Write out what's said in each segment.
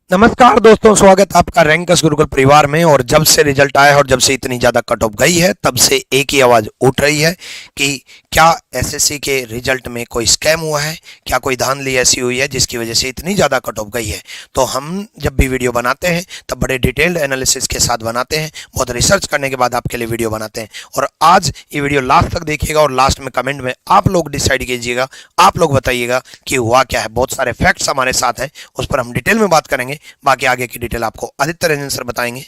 नमस्कार दोस्तों, स्वागत है आपका रैंकर्स गुरुकुल परिवार में। और जब से रिजल्ट आया और जब से इतनी ज़्यादा कट ऑफ गई है, तब से एक ही आवाज़ उठ रही है कि क्या एसएससी के रिजल्ट में कोई स्कैम हुआ है, क्या कोई धांधली ऐसी हुई है जिसकी वजह से इतनी ज़्यादा कट ऑफ गई है। तो हम जब भी वीडियो बनाते हैं तब बड़े डिटेल्ड एनालिसिस के साथ बनाते हैं, बहुत रिसर्च करने के बाद आपके लिए वीडियो बनाते हैं। और आज ये वीडियो लास्ट तक देखिएगा और लास्ट में कमेंट में आप लोग डिसाइड कीजिएगा, आप लोग बताइएगा कि हुआ क्या है। बहुत सारे फैक्ट्स हमारे साथ हैं, उस पर हम डिटेल में बात करेंगे। बाकी आगे की डिटेल आपको आदित्य रंजन सर बताएंगे।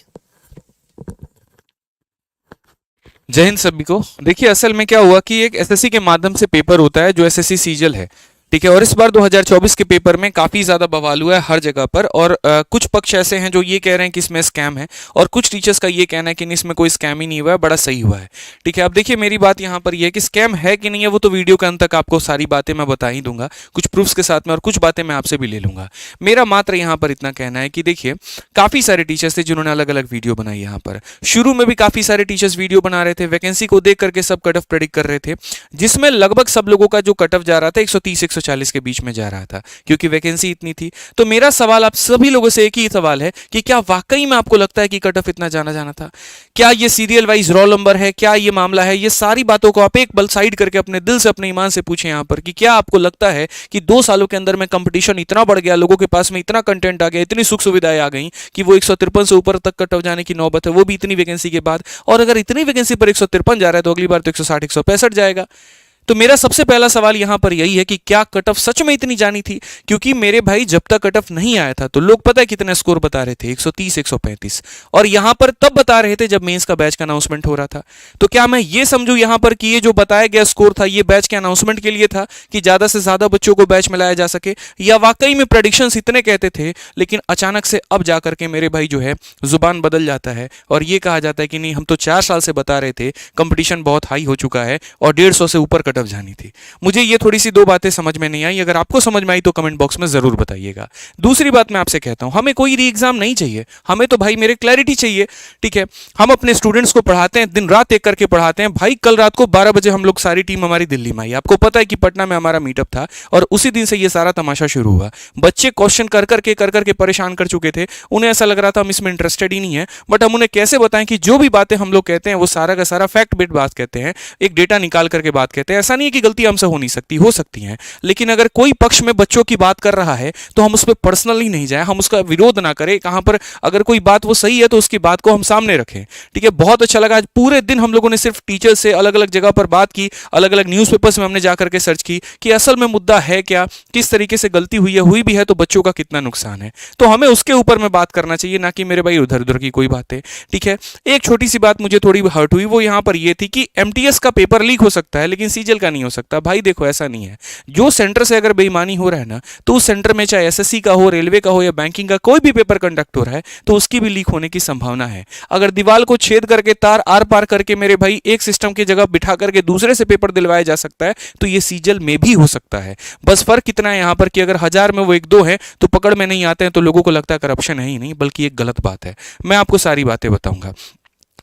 जय हिंद सभी को। देखिए, असल में क्या हुआ कि एक एसएससी के माध्यम से पेपर होता है जो एसएससी सीजल है, ठीक है। और इस बार 2024 के पेपर में काफी ज्यादा बवाल हुआ है हर जगह पर। और कुछ पक्ष ऐसे हैं जो ये कह रहे हैं कि इसमें स्कैम है, और कुछ टीचर्स का ये कहना है कि नहीं, इसमें कोई स्कैम ही नहीं हुआ है, बड़ा सही हुआ है, ठीक है। अब देखिए, मेरी बात यहाँ पर ये है कि स्कैम है कि नहीं है वो तो वीडियो के अंत तक आपको सारी बातें मैं बता ही दूंगा, कुछ प्रूफ्स के साथ में, और कुछ बातें मैं आपसे भी ले लूंगा। मेरा मात्र यहाँ पर इतना कहना है कि देखिए, काफी सारे टीचर्स थे जिन्होंने अलग अलग वीडियो बनाई। यहाँ पर शुरू में भी काफी सारे टीचर्स वीडियो बना रहे थे, वैकेंसी को देख करके सब कट ऑफ प्रेडिक्ट कर रहे थे, जिसमें लगभग सब लोगों का जो कट ऑफ जा रहा था 130-140 के बीच में जा रहा था, क्योंकि वैकेंसी इतनी थी। तो मेरा सवाल आप सभी लोगों से एक ही सवाल है कि क्या वाकई में आपको लगता है कि कट ऑफ इतना जाना था? क्या ये सीरियल वाइज रोल नंबर है? क्या ये मामला है? ये सारी बातों को आप एक बल साइड करके अपने दिल से, अपने ईमान से पूछें यहाँ पर कि क्या आपको लगता है कि 2 सालों के अंदर में कंपटीशन इतना बढ़ गया, लोगों के पास में इतना कंटेंट आ गया, इतनी सुख सुविधाएं आ गई कि वो 153 से ऊपर तक कट ऑफ जाने की नौबत है, वो भी इतनी वैकेंसी के बाद। और अगर इतनी वैकेंसी पर 153 जा रहा है तो अगली बार तो 160 165 जाएगा। तो मेरा सबसे पहला सवाल यहां पर यही है कि क्या कट ऑफ सच में इतनी जानी थी? क्योंकि मेरे भाई, जब तक कट ऑफ नहीं आया था तो लोग पता है कितने स्कोर बता रहे थे, 130 135, और यहां पर तब बता रहे थे जब मेंस का बैच का अनाउंसमेंट हो रहा था। तो क्या मैं ये समझू यहां पर कि ये जो बताया गया स्कोर था ये बैच के अनाउंसमेंट के लिए था कि ज्यादा से ज्यादा बच्चों को बैच में लाया जा सके, या वाकई में प्रेडिक्शंस इतने कहते थे लेकिन अचानक से अब जाकर के मेरे भाई जो है जुबान बदल जाता है और ये कहा जाता है कि नहीं, हम तो 4 साल से बता रहे थे कंपटीशन बहुत हाई हो चुका है और 150 से ऊपर कट ऑफ जानी थी। मुझे ये थोड़ी सी 2 बातें समझ में नहीं आई। अगर आपको समझ में आई तो कमेंट बॉक्स में जरूर बताइएगा। दूसरी बात मैं आपसे कहता हूं, हमें कोई री एग्जाम नहीं चाहिए, हमें तो भाई मेरे क्लैरिटी चाहिए, ठीक है। हम अपने स्टूडेंट्स को पढ़ाते हैं, दिन रात एक करके पढ़ाते हैं। भाई, कल रात को 12 बजे हम लोग सारी टीम हमारी दिल्ली में आई। आपको पता है कि पटना में हमारा मीटअप था और उसी दिन से ये सारा तमाशा शुरू हुआ। बच्चे क्वेश्चन कर करके परेशान कर चुके थे, उन्हें ऐसा लग रहा था हम इसमें इंटरेस्टेड ही नहीं है। बट हम उन्हें कैसे बताएं कि जो भी बातें हम लोग कहते हैं वो सारा का सारा फैक्ट बेस्ड बात कहते हैं, एक डेटा निकाल करके बात कहते हैं। ऐसा नहीं है कि गलती हमसे हो नहीं सकती, हो सकती हैं, लेकिन अगर कोई पक्ष में बच्चों की बात कर रहा है तो हम उस पर पर्सनली नहीं जाए, हम उसका विरोध ना करें। कहां पर अगर कोई बात वो सही है तो उसकी बात को हम सामने रखें, ठीक है। बहुत अच्छा लगा, आज पूरे दिन हम लोगों ने सिर्फ टीचर से अलग अलग जगह पर बात की, अलग अलग न्यूज़पेपर्स में हमने जाकर के सर्च की कि असल में मुद्दा है क्या, किस तरीके से गलती हुई है, हुई भी है तो बच्चों का कितना नुकसान है। तो हमें उसके ऊपर में बात करना चाहिए, ना कि मेरे भाई उधर उधर की कोई बातें, ठीक है। एक छोटी सी बात मुझे थोड़ी हर्ट हुई, वो यहां पर यह थी कि एमटीएस का पेपर लीक हो सकता है लेकिन सीजल का नहीं हो सकता। भाई देखो, ऐसा नहीं है। जो सेंटर से अगर बेईमानी हो रहा है ना, तो उस सेंटर में चाहे एसएससी का हो, रेलवे का हो या बैंकिंग का कोई भी पेपर कंडक्ट हो रहा है तो उसकी भी लीक होने की संभावना है। अगर दीवार को छेद करके तार आर पार करके मेरे भाई एक सिस्टम की जगह बिठा करके दूसरे से पेपर दिलवाया जा सकता है तो ये सीजल में भी हो सकता है। बस फर्क कितना है यहां पर कि अगर 1000 में वो 1-2 है तो पकड़ में नहीं आते हैं, तो लोगों को लगता है करप्शन है ही नहीं बल्कि एक गलत बात है। मैं आपको सारी बातें बताऊंगा।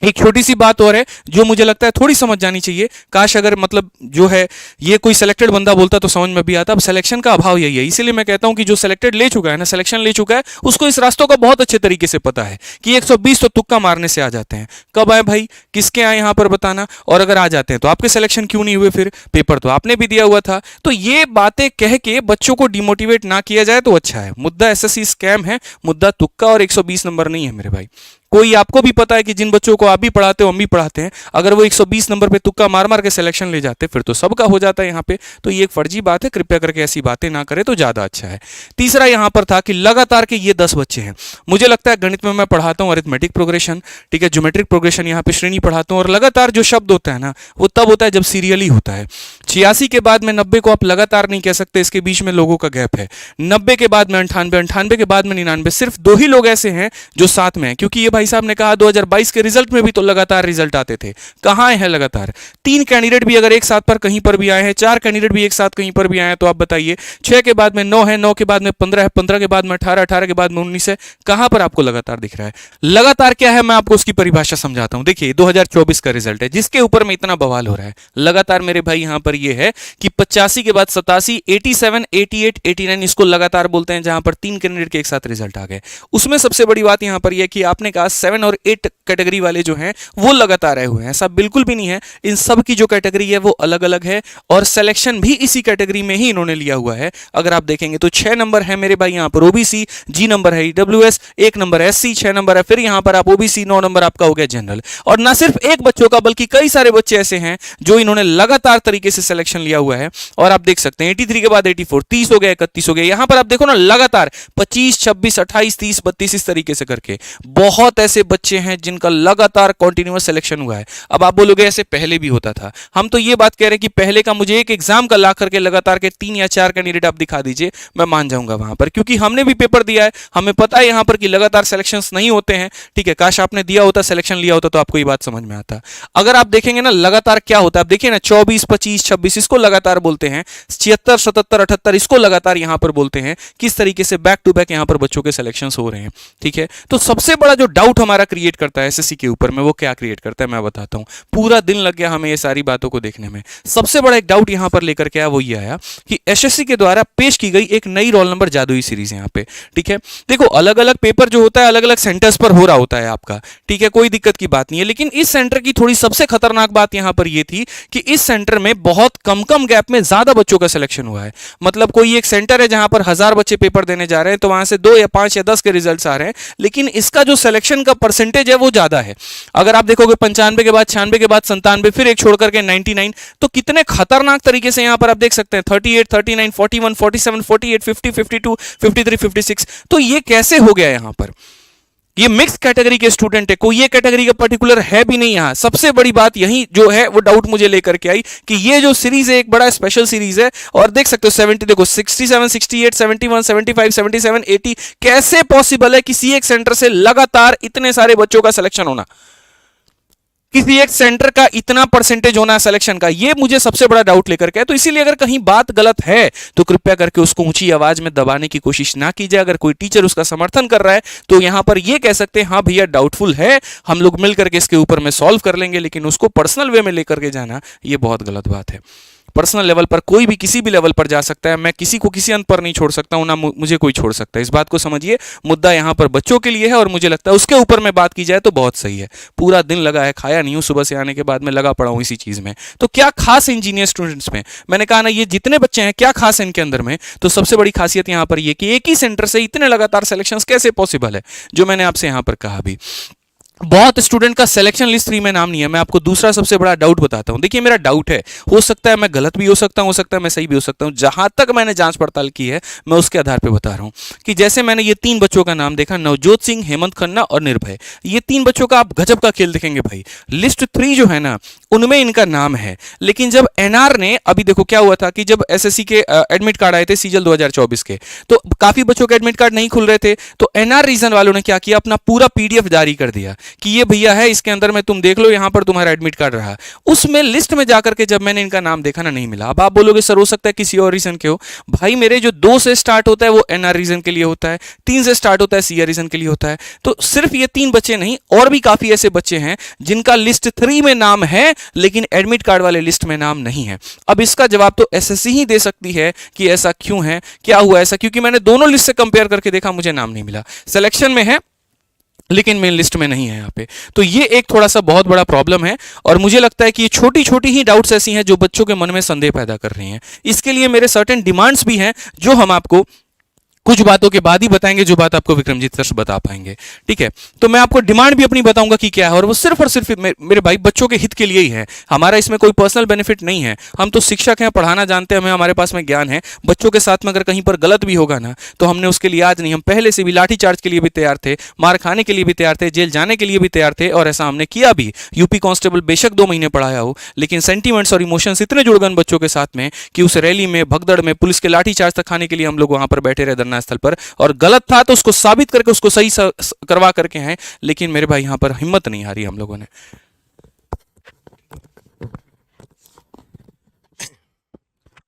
एक छोटी सी बात और है जो मुझे लगता है थोड़ी समझ जानी चाहिए। काश अगर मतलब जो है ये कोई सिलेक्टेड बंदा बोलता तो समझ में भी आता। अब सिलेक्शन का अभाव यही है, इसीलिए मैं कहता हूं कि जो सिलेक्टेड ले चुका है ना, सिलेक्शन ले चुका है, उसको इस रास्तों का बहुत अच्छे तरीके से पता है कि 120 तो तुक्का मारने से आ जाते हैं। कब आए भाई, किसके आए यहां पर बताना, और अगर आ जाते हैं तो आपके सिलेक्शन क्यों नहीं हुए, फिर पेपर तो आपने भी दिया हुआ था। तो ये बातें कह के बच्चों को डिमोटिवेट ना किया जाए तो अच्छा है। मुद्दा एसएससी स्कैम है, मुद्दा तुक्का और 120 नंबर नहीं है मेरे भाई। कोई आपको भी पता है कि जिन बच्चों को आप भी पढ़ाते हो, हम भी पढ़ाते हैं, अगर वो 120 नंबर पे तुक्का मार मार के सिलेक्शन ले जाते फिर तो सबका हो जाता है यहाँ पे। तो ये एक फर्जी बात है, कृपया करके ऐसी बातें ना करें तो ज्यादा अच्छा है। तीसरा यहाँ पर था कि लगातार के ये 10 बच्चे हैं। मुझे लगता है गणित में मैं पढ़ाता हूँ अरिथमेटिक प्रोग्रेशन, ठीक है, ज्योमेट्रिक प्रोग्रेशन, यहाँ पे श्रेणी पढ़ाता हूँ, और लगातार जो शब्द होता है ना वो तब होता है जब सीरियली होता है। 86 के बाद में 90 को आप लगातार नहीं कह सकते, इसके बीच में लोगों का गैप है। 90 के बाद में 98, 98 के बाद में 99, सिर्फ 2 ही लोग ऐसे हैं जो साथ में हैं, क्योंकि ये भाई साहब ने कहा 2022 के रिजल्ट में भी तो लगातार रिजल्ट आते थे। कहां है लगातार? 3 कैंडिडेट भी अगर एक साथ पर कहीं पर भी आए हैं, 4 कैंडिडेट भी एक साथ कहीं पर भी आए हैं, तो आप बताइए 6 के बाद में 9 है, 9 के बाद में 15 है, 15 के बाद में 18, 18 के बाद में 19 है। कहां पर आपको लगातार दिख रहा है? लगातार क्या है मैं आपको उसकी परिभाषा समझाता हूं। देखिए 2024 का रिजल्ट है जिसके ऊपर में इतना बवाल हो रहा है। लगातार मेरे भाई यहां पर ये है कि 85 के बाद 87, 87, 88, 89 इसको लगातार बोलते हैं, जहां पर 3 कैंडिडेट के एक साथ रिजल्ट आ गए। उसमें सबसे बड़ी बात यहां पर यह कि आपने कहा 7 और 8 कैटेगरी वाले जो हैं वो लगातार आए हुए हैं, ऐसा बिल्कुल भी नहीं है। इन सब की जो कैटेगरी है वो अलग अलग है और सिलेक्शन भी इसी कैटेगरी में ही इन्होंने लिया हुआ है। अगर आप देखेंगे तो 6 नंबर है मेरे भाई यहां पर ओबीसी, जी नंबर है ईडब्ल्यूएस, 1 नंबर एससी, 6 नंबर है फिर यहां पर आप ओबीसी, 9 नंबर आपका हो गया जनरल। और ना सिर्फ एक बच्चों का बल्कि कई सारे बच्चे ऐसे हैं जो इन्होंने लगातार तरीके से सिलेक्शन लिया हुआ है। और आप देख सकते हैं 83 के बाद 84, 30 हो गए, 31 हो गए। यहां पर आप देखो ना लगातार 25, 26, 28, 30, 32 इस तरीके से करके बहुत ऐसे बच्चे हैं जिनका लगातार कंटिन्यूअस सिलेक्शन हुआ है। अब आप बोलोगे ऐसे पहले भी होता था, हम तो ये बात कह रहे हैं कि पहले का मुझे एक एग्जाम का ला करके लगातार के 3 या 4 कैंडिडेट आप दिखा दीजिए, मैं मान जाऊंगा वहां पर, क्योंकि हमने भी पेपर दिया है, हमें पता है यहां पर कि लगातार सिलेक्शंस नहीं होते हैं। ठीक है, काश आपने दिया होता, सिलेक्शन लिया होता तो आपको ये बात समझ में आता। अगर आप देखेंगे ना लगातार क्या होता है, आप देखिए ना 24, 25, 26 इसको लगातार बोलते हैं, 76, 77, 78 इसको लगातार यहां पर बोलते हैं। किस तरीके से बैक टू बैक यहां पर बच्चों के सिलेक्शंस हो रहे हैं। ठीक है, तो सबसे बड़ा जो डाउट हमारा क्रिएट करता है एसएससी के ऊपर में, वो क्या क्रिएट करता है मैं बताता हूं। पूरा दिन लग गया हमें ये सारी बातों को देखने में। सबसे बड़ा एक डाउट यहां पर लेकर के आया, वो ये आया कि एसएससी के द्वारा पेश की गई एक नई रोल नंबर जादुई सीरीज यहां पे। ठीक है, देखो अलग अलग पेपर जो होता है अलग अलग सेंटर्स पर हो रहा होता है आपका। ठीक है, कोई दिक्कत की बात नहीं है, लेकिन इस सेंटर की थोड़ी सबसे खतरनाक बात यहां पर यह थी कि इस सेंटर में बहुत कम कम गैप में ज्यादा बच्चों का सिलेक्शन हुआ है। मतलब कोई एक सेंटर है जहां पर 1000 बच्चे पेपर देने जा रहे हैं, तो वहां से 2 या 5 या 10 के रिजल्ट्स आ रहे हैं, लेकिन इसका जो सिलेक्शन का परसेंटेज है वो ज्यादा है। अगर आप देखोगे 95 के बाद 96 के बाद 97 फिर एक छोड़ करके 99, तो कितने खतरनाक तरीके से यहां पर आप देख सकते हैं 38, 39, 41, 47, 48, 50, 52, 53, 56। तो ये कैसे हो गया यहां पर? ये मिक्स कैटेगरी के स्टूडेंट है, कोई ये कैटेगरी का पर्टिकुलर है भी नहीं। यहां सबसे बड़ी बात यही जो है वो डाउट मुझे लेकर के आई कि ये जो सीरीज है एक बड़ा स्पेशल सीरीज है। और देख सकते हो 70 देखो 67, 68, 71, 75, 77, 80 कैसे पॉसिबल है किसी एक सेंटर से लगातार इतने सारे बच्चों का सिलेक्शन होना, किसी एक सेंटर का इतना परसेंटेज होना सिलेक्शन का, ये मुझे सबसे बड़ा डाउट लेकर के। तो इसीलिए अगर कहीं बात गलत है तो कृपया करके उसको ऊंची आवाज में दबाने की कोशिश ना कीजिए। अगर कोई टीचर उसका समर्थन कर रहा है तो यहां पर ये कह सकते हैं हाँ भैया डाउटफुल है, हम लोग मिलकर के इसके ऊपर में सॉल्व कर लेंगे, लेकिन उसको पर्सनल वे में लेकर के जाना ये बहुत गलत बात है। पर्सनल लेवल पर कोई भी किसी भी लेवल पर जा सकता है, मैं किसी को किसी अंत पर नहीं छोड़ सकता हूं, ना मुझे कोई छोड़ सकता है। इस बात को समझिए, मुद्दा यहां पर बच्चों के लिए है और मुझे लगता है उसके ऊपर में बात की जाए तो बहुत सही है। पूरा दिन लगा है, खाया नहीं हूं, सुबह से आने के बाद में लगा पड़ा हूं इसी चीज में। तो क्या खास इंजीनियर स्टूडेंट्स में, मैंने कहा ना ये जितने बच्चे हैं क्या खास है इनके अंदर में, तो सबसे बड़ी खासियत यहां पर ये कि एक ही सेंटर से इतने लगातार सिलेक्शंस कैसे पॉसिबल है, जो मैंने आपसे यहां पर कहा भी। बहुत स्टूडेंट का सिलेक्शन लिस्ट 3 में नाम नहीं है। मैं आपको दूसरा सबसे बड़ा डाउट बताता हूं। देखिए मेरा डाउट है, हो सकता है मैं गलत भी हो सकता है मैं सही भी हो सकता हूं। जहां तक मैंने जांच पड़ताल की है मैं उसके आधार पे बता रहा हूं कि जैसे मैंने ये 3 बच्चों का नाम देखा, नवजोत सिंह, हेमंत खन्ना और निर्भय, ये 3 बच्चों का आप गजब का खेल देखेंगे भाई। लिस्ट 3 जो है ना उनमें इनका नाम है, लेकिन जब एनआर ने, अभी देखो क्या हुआ था कि जब एसएससी के एडमिट कार्ड आए थे सीजल 2024 के, तो काफी बच्चों के एडमिट कार्ड नहीं खुल रहे थे, तो एनआर रीजन वालों ने क्या किया, अपना पूरा पीडीएफ जारी कर दिया कि ये भैया है, इसके अंदर में तुम देख लो, यहां पर तुम्हारा एडमिट कार्ड रहा। उसमें लिस्ट में जाकर के जब मैंने इनका नाम देखा ना, नहीं मिला। अब आप बोलोगे सर हो सकता है किसी और रीजन के हो। भाई मेरे जो 2 से स्टार्ट होता है वो एनआर रीजन के लिए होता है, 3 से स्टार्ट होता है सीआर रीजन के लिए होता है। तो सिर्फ ये 3 बच्चे नहीं, और भी काफी ऐसे बच्चे हैं जिनका लिस्ट 3 में नाम है लेकिन एडमिट कार्ड वाले लिस्ट में नाम नहीं है। अब इसका जवाब तो एसएससी ही दे सकती है कि ऐसा क्यों है, क्या हुआ ऐसा, क्योंकि मैंने दोनों लिस्ट से कंपेयर करके देखा, मुझे नाम नहीं मिला। सिलेक्शन में है लेकिन मेन लिस्ट में नहीं है यहाँ पे। तो ये एक थोड़ा सा बहुत बड़ा प्रॉब्लम है और मुझे लगता है कि ये छोटी छोटी ही डाउट्स ऐसी हैं जो बच्चों के मन में संदेह पैदा कर रही हैं। इसके लिए मेरे सर्टेन डिमांड्स भी हैं जो हम आपको कुछ बातों के बाद ही बताएंगे, जो बात आपको विक्रमजीत सर बता पाएंगे। ठीक है, तो मैं आपको डिमांड भी अपनी बताऊंगा कि क्या है, और वो सिर्फ और सिर्फ मेरे भाई बच्चों के हित के लिए ही है। हमारा इसमें कोई पर्सनल बेनिफिट नहीं है। हम तो शिक्षक हैं, पढ़ाना जानते हैं, हमें हमारे पास में ज्ञान है। बच्चों के साथ में अगर कहीं पर गलत भी होगा ना तो हमने उसके लिए आज नहीं, हम पहले से भी लाठी चार्ज के लिए भी तैयार थे, मार खाने के लिए भी तैयार थे, जेल जाने के लिए भी तैयार थे, और ऐसा हमने किया भी। यूपी कांस्टेबल बेशक 2 महीने पढ़ाया हो, लेकिन सेंटीमेंट्स और इमोशंस इतने जुड़ गए बच्चों के साथ में कि उस रैली में भगदड़ में पुलिस के लाठी चार्ज तक खाने के लिए हम लोग वहां पर बैठे रहे धरना स्थल पर, और गलत था तो उसको साबित करके उसको सही करवा करके हैं। लेकिन मेरे भाई यहां पर हिम्मत नहीं हारी हम लोगों ने।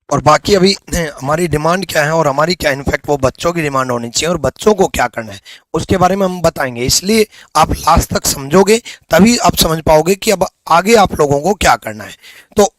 और बाकी अभी हमारी डिमांड क्या है और हमारी क्या, इनफैक्ट वो बच्चों की डिमांड होनी चाहिए और बच्चों को क्या करना है उसके बारे में हम बताएंगे। इसलिए आप लास्ट तक समझोगे तभी आप समझ पाओगे कि अब आगे आप लोगों को क्या करना है। तो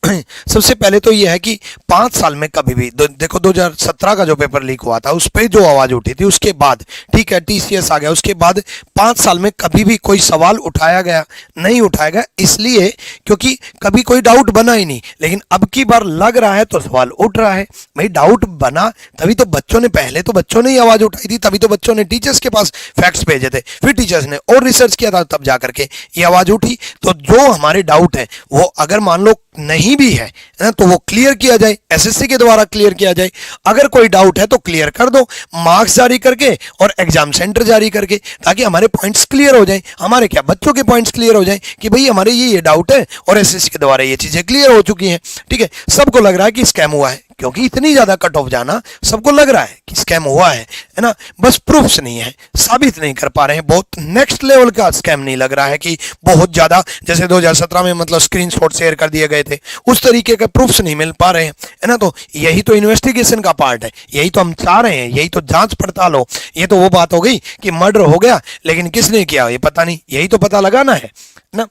सबसे पहले तो ये है कि 5 साल में कभी भी देखो 2017 का जो पेपर लीक हुआ था उस पर जो आवाज उठी थी, उसके बाद ठीक है टीसीएस आ गया, उसके बाद 5 साल में कभी भी कोई सवाल उठाया गया नहीं, उठाया गया इसलिए क्योंकि कभी कोई डाउट बना ही नहीं। लेकिन अब की बार लग रहा है तो सवाल उठ रहा है। भाई डाउट बना तभी तो बच्चों ने, पहले तो बच्चों ने ही आवाज उठाई थी, तभी तो बच्चों ने टीचर्स के पास फैक्ट्स भेजे थे, फिर टीचर्स ने और रिसर्च किया था, तब जाकर के ये आवाज उठी। तो जो हमारे डाउट है वो अगर मान लो नहीं भी है ना तो वो क्लियर किया जाए, एसएससी के द्वारा क्लियर किया जाए। अगर कोई डाउट है तो क्लियर कर दो, मार्क्स जारी करके और एग्जाम सेंटर जारी करके, ताकि हमारे पॉइंट्स क्लियर हो जाएं, हमारे क्या बच्चों के पॉइंट्स क्लियर हो जाएं कि भाई हमारे ये डाउट है और एसएससी के द्वारा ये चीजें क्लियर हो चुकी हैं। ठीक है, सबको लग रहा है कि स्कैम हुआ है, क्योंकि इतनी ज्यादा कट ऑफ जाना सबको लग रहा है कि स्कैम हुआ है ना, बस प्रूफ्स नहीं है, साबित नहीं कर पा रहे हैं। बहुत नेक्स्ट लेवल का स्कैम नहीं लग रहा है कि बहुत ज्यादा जैसे 2017 में मतलब स्क्रीनशॉट शेयर कर दिए गए थे, उस तरीके के प्रूफ्स नहीं मिल पा रहे हैं, है ना। तो यही तो इन्वेस्टिगेशन का पार्ट है, यही तो हम चाह रहे हैं, यही तो जांच पड़ताल हो। ये तो वो बात हो गई कि मर्डर हो गया लेकिन किसने किया ये पता नहीं, यही तो पता लगाना है ना।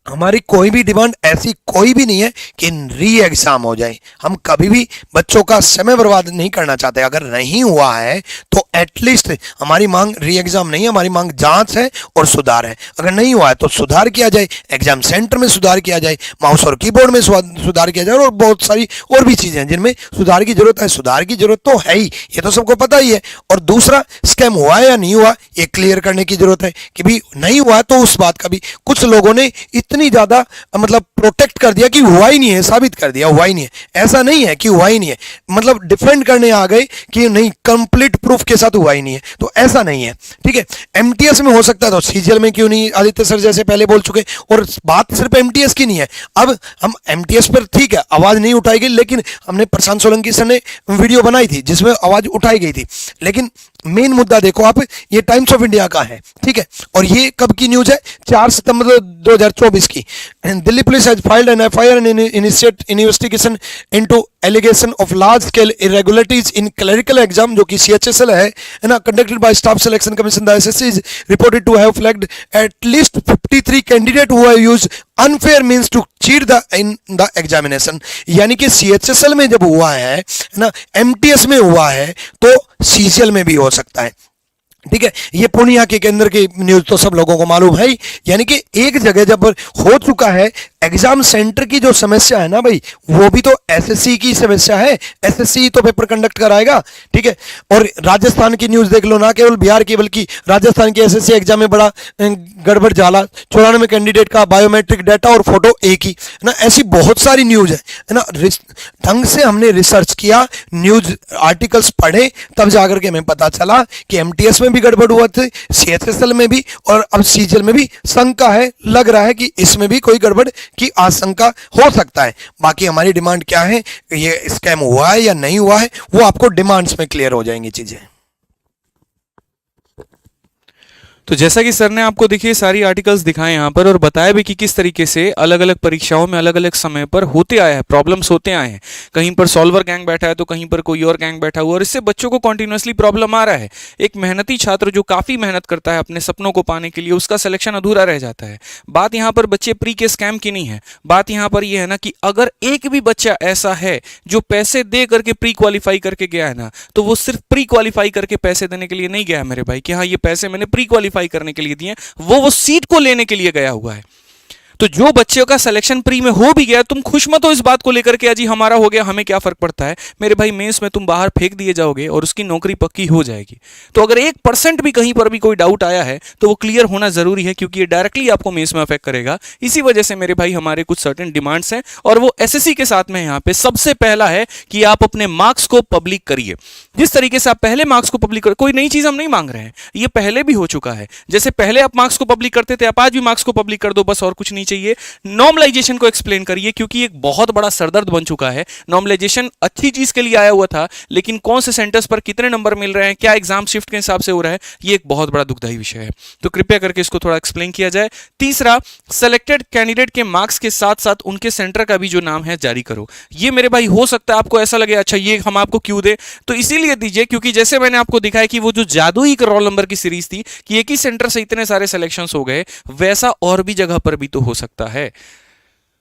हमारी कोई भी डिमांड ऐसी कोई भी नहीं है कि री एग्जाम हो जाए। हम कभी भी बच्चों का समय बर्बाद नहीं करना चाहते। अगर नहीं हुआ है तो एटलीस्ट हमारी मांग री एग्जाम नहीं है, हमारी मांग जांच है और सुधार है। अगर नहीं हुआ है तो सुधार किया जाए, एग्जाम सेंटर में सुधार किया जाए, माउस और कीबोर्ड में सुधार किया जाए और बहुत सारी और भी चीजें हैं जिनमें सुधार की जरूरत है। सुधार की जरूरत तो है ही, ये तो सबको पता ही है। और दूसरा, स्कैम हुआ है या नहीं हुआ ये क्लियर करने की जरूरत है कि भी नहीं हुआ है तो उस बात का भी कुछ लोगों ने इतनी ज्यादा मतलब प्रोटेक्ट कर दिया कि हुआ ही नहीं है, साबित कर दिया हुआ ही नहीं है। ऐसा नहीं है कि हुआ ही नहीं है, मतलब डिफेंड करने आ गए कि नहीं कंप्लीट प्रूफ के साथ हुआ ही नहीं है, तो ऐसा नहीं है। ठीक है, एमटीएस में हो सकता है तो सीजीएल में क्यों नहीं, आदित्य सर जैसे पहले बोल चुके। और बात सिर्फ एमटीएस की नहीं है, अब हम एमटीएस पर ठीक है आवाज नहीं उठाई गई, लेकिन हमने प्रशांत सोलंकी सर ने वीडियो बनाई थी जिसमें आवाज उठाई गई थी। लेकिन मेन मुद्दा देखो आप, ये टाइम्स ऑफ इंडिया का है, ठीक है, और ये कब की न्यूज है, 4 सितंबर 2024 की। Delhi police has filed an FIR and initiate investigation into allegation of large scale irregularities in clerical exam, जो कि सीएचएसएल है ना, conducted by Staff Selection Commission. The SSC is reported to have flagged at least 53 candidate who have used unfair means to cheat in the examination. यानी कि CHSL में जब हुआ है ना, एमटीएस में हुआ है तो सीजीएल में भी हो सकता है। ठीक है, ये पूर्णिया के केंद्र की न्यूज तो सब लोगों को मालूम है ही। यानी कि एक जगह जब हो चुका है, एग्जाम सेंटर की जो समस्या है ना भाई, वो भी तो एसएससी की समस्या है, एसएससी तो पेपर कंडक्ट कराएगा। ठीक है, और राजस्थान की न्यूज देख लो, ना केवल बिहार की बल्कि राजस्थान की एसएससी एग्जाम में बड़ा गड़बड़ झाला, 94 कैंडिडेट का बायोमेट्रिक डाटा और फोटो एक ही ना। ऐसी बहुत सारी न्यूज है ना। ढंग से हमने रिसर्च किया, न्यूज आर्टिकल्स पढ़े, तब जाकर के हमें पता चला कि एमटीएस में भी गड़बड़ हुआ थे, सीएचएसएल में भी, और अब सीजीएल में भी शंका है, लग रहा है कि इसमें भी कोई गड़बड़ की आशंका हो सकता है। बाकी हमारी डिमांड क्या है, ये स्कैम हुआ है या नहीं हुआ है, वो आपको डिमांड्स में क्लियर हो जाएंगी चीजें। तो जैसा कि सर ने आपको देखिए सारी आर्टिकल्स दिखाए यहाँ पर और बताया भी कि किस तरीके से अलग अलग परीक्षाओं में अलग अलग समय पर होते आया है, प्रॉब्लम्स होते आए हैं। कहीं पर सॉल्वर गैंग बैठा है तो कहीं पर कोई और गैंग बैठा हुआ, और इससे बच्चों को कॉन्टिन्यूसली प्रॉब्लम आ रहा है। एक मेहनती छात्र जो काफ़ी मेहनत करता है अपने सपनों को पाने के लिए, उसका सिलेक्शन अधूरा रह जाता है। बात यहाँ पर बच्चे प्री के स्कैम की नहीं है, बात यहाँ पर यह है ना कि अगर एक भी बच्चा ऐसा है जो पैसे दे करके प्री क्वालिफाई करके गया है ना, तो वो सिर्फ प्री क्वालिफाई करके पैसे देने के लिए नहीं गया है मेरे भाई कि हाँ ये पैसे मैंने प्री क्वालिफाई करने के लिए दिए, वो सीट को लेने के लिए गया हुआ है। तो जो बच्चों का सिलेक्शन प्री में हो भी गया, तुम खुश मत हो इस बात को लेकर के अजी हमारा हो गया हमें क्या फर्क पड़ता है। मेरे भाई मेंस में तुम बाहर फेंक दिए जाओगे और उसकी नौकरी पक्की हो जाएगी। तो अगर 1% भी कहीं पर भी कोई डाउट आया है तो वो क्लियर होना जरूरी है, क्योंकि ये डायरेक्टली आपको मेंस में अफेक्ट करेगा। इसी वजह से मेरे भाई हमारे कुछ सर्टेन डिमांड्स हैं और वो एसएससी के साथ में यहाँ पे सबसे पहला है कि आप अपने मार्क्स को पब्लिक करिए। जिस तरीके से आप पहले मार्क्स को पब्लिक कर, कोई नई चीज हम नहीं मांग रहे हैं, ये पहले भी हो चुका है। जैसे पहले आप मार्क्स को पब्लिक करते थे, आप आज भी मार्क्स को पब्लिक कर दो, बस और कुछ नहीं चाहिए। नॉर्मलाइजेशन को एक्सप्लेन करिए, क्योंकि एक बहुत बड़ा सरदर्द बन चुका है। नॉर्मलाइजेशन अच्छी चीज के लिए आया हुआ था, लेकिन कौन से सेंटर्स पर कितने नंबर मिल रहे हैं, क्या एग्जाम शिफ्ट के हिसाब से हो रहा है, ये एक बहुत बड़ा दुखदायी विषय है। तो कृपया करके इसको थोड़ा एक्सप्लेन किया जाए। तीसरा, सेलेक्टेड कैंडिडेट के मार्क्स के साथ साथ उनके सेंटर का भी जो नाम है जारी करो। ये मेरे भाई हो सकता है आपको ऐसा लगे अच्छा ये हम आपको क्यों दे, तो इसीलिए दीजिए क्योंकि जैसे मैंने आपको दिखाया कि वो जो जादुई रोल नंबर की सीरीज थी कि एक ही सेंटर से इतने सारे सिलेक्शंस हो गए, वैसा और भी जगह पर भी तो हो हो सकता है।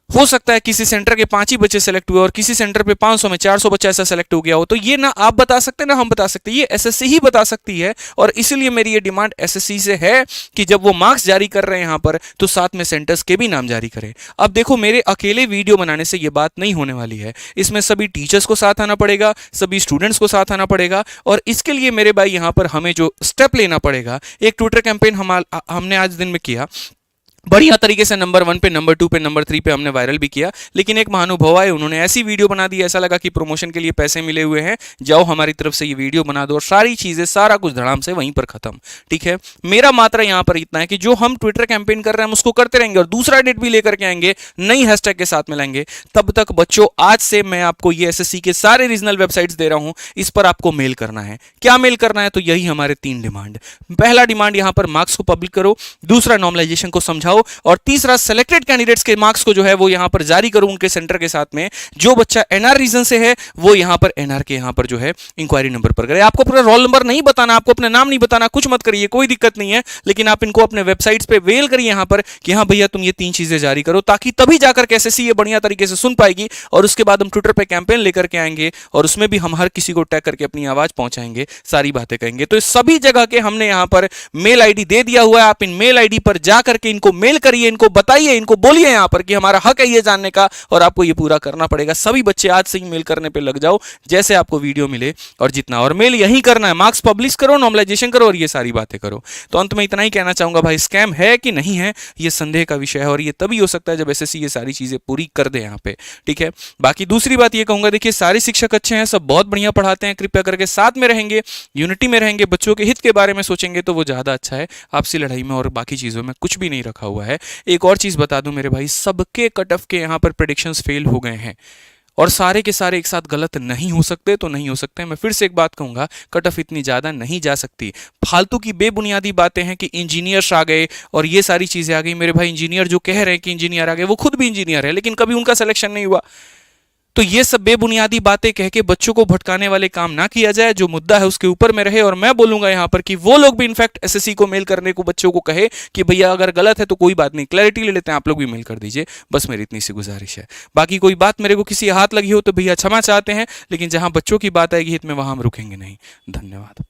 हो सकता है किसी सेंटर के 5 ही बच्चे सेलेक्ट हुए और किसी सेंटर पे 500 में 400 बच्चा ऐसा सेलेक्ट हो गया हो। तो ये ना आप बता सकते हैं ना हम बता सकते हैं, ये एसएससी ही बता सकती है। और इसीलिए मेरी ये डिमांड एसएससी से है कि जब वो मार्क्स जारी कर रहे हैं यहाँ पर तो साथ में सेंटर्स के भी नाम जारी करें। अब देखो, मेरे अकेले वीडियो बनाने से ये बात नहीं होने वाली है, इसमें सभी टीचर्स को साथ आना पड़ेगा, सभी स्टूडेंट्स को साथ आना पड़ेगा। और इसके लिए मेरे भाई यहाँ पर हमें जो स्टेप लेना पड़ेगा, एक ट्विटर कैंपेन हमने आज दिन में किया, बढ़िया तरीके से नंबर 1 पे, नंबर 2 पे, नंबर 3 पे हमने वायरल भी किया। लेकिन एक महानुभाव आए, उन्होंने ऐसी वीडियो बना दी, ऐसा लगा कि प्रमोशन के लिए पैसे मिले हुए हैं, जाओ हमारी तरफ से ये वीडियो बना दो और सारी चीजें, सारा कुछ धड़ाम से वहीं पर खत्म। ठीक है, मेरा मात्रा यहाँ पर इतना है कि जो हम ट्विटर कैंपेन कर रहे हैं हम उसको करते रहेंगे और दूसरा डेट भी लेकर के आएंगे, नई हैशटैग के साथ में लाएंगे। तब तक बच्चों, आज से मैं आपको ये एसएससी के सारे रीजनल वेबसाइट्स दे रहा हूं, इस पर आपको मेल करना है। क्या मेल करना है? तो यही हमारे 3 डिमांड। पहला डिमांड यहाँ पर मार्क्स को पब्लिक करो, दूसरा नॉर्मलाइजेशन को समझाओ और तीसरा सेलेक्टेड कैंडिडेट्स के मार्क्स को जो है वो यहां पर जारी करूं उनके सेंटर के साथ में। जो बच्चा एनआर रीजन से है वो यहां पर एनआर के यहां पर जो है इंक्वायरी नंबर पर करे। आपको पूरा रोल नंबर नहीं बताना, आपको अपना नाम नहीं बताना, कुछ मत करिए, कोई दिक्कत नहीं है। लेकिन आप इनको अपने वेबसाइट्स पे वेल करिए यहां पर कि हाँ भैया तुम ये 3 चीजें जारी करो, ताकि तभी जाकर के एसएससी ये बढ़िया तरीके से सुन पाएगी। और उसके बाद हम ट्विटर पे कैंपेन लेकर के आएंगे और उसमें भी हम हर किसी को टैग करके अपनी आवाज पहुंचाएंगे, सारी बातें कहेंगे। तो इस सभी जगह के हमने यहां पर मेल आईडी दे दिया हुआ है। आप इन मेल आईडी पर जाकर के इनको मेल करिए, इनको बताइए, इनको बोलिए यहां पर कि हमारा हक है ये जानने का और आपको ये पूरा करना पड़ेगा। सभी बच्चे आज से ही मेल करने पे लग जाओ जैसे आपको वीडियो मिले और जितना, और मेल यही करना है, मार्क्स पब्लिश करो, नॉर्मलाइजेशन करो और ये सारी बातें करो। तो अंत में इतना ही कहना चाहूंगा भाई, स्कैम है कि नहीं है ये संदेह का विषय है और ये तभी हो सकता है जब एसएससी ये सारी चीजें पूरी कर दे यहाँ पे। ठीक है, बाकी दूसरी बात ये कहूंगा, देखिए सारे शिक्षक अच्छे हैं, सब बहुत बढ़िया पढ़ाते हैं, कृपया करके साथ में रहेंगे, यूनिटी में रहेंगे, बच्चों के हित के बारे में सोचेंगे तो वो ज्यादा अच्छा है। आपसी लड़ाई में और बाकी चीजों में कुछ भी नहीं रखा हुआ है। एक और चीज बता दूं मेरे भाई, सबके कट ऑफ के यहाँ पर प्रेडिक्शंस फेल हो गए हैं और सारे के सारे एक साथ गलत नहीं हो सकते, तो नहीं हो सकते। मैं फिर से एक बात कहूंगा, कट ऑफ इतनी ज्यादा नहीं जा सकती। फालतू की बेबुनियादी बातें हैं कि इंजीनियर्स आ गए और ये सारी चीजें आ गई। मेरे भाई, इंजीनियर जो कह रहे हैं कि इंजीनियर आ गए, वो खुद भी इंजीनियर है लेकिन कभी उनका सिलेक्शन नहीं हुआ। तो ये सब बेबुनियादी बातें कह के बच्चों को भटकाने वाले काम ना किया जाए, जो मुद्दा है उसके ऊपर में रहे। और मैं बोलूंगा यहाँ पर कि वो लोग भी इनफैक्ट एसएससी को मेल करने को बच्चों को कहे कि भैया अगर गलत है तो कोई बात नहीं, क्लैरिटी ले लेते हैं, आप लोग भी मेल कर दीजिए। बस मेरी इतनी सी गुजारिश है। बाकी कोई बात मेरे को किसी हाथ लगी हो तो भैया क्षमा चाहते हैं, लेकिन जहां बच्चों की बात आएगी हित में वहां हम रुकेंगे नहीं। धन्यवाद।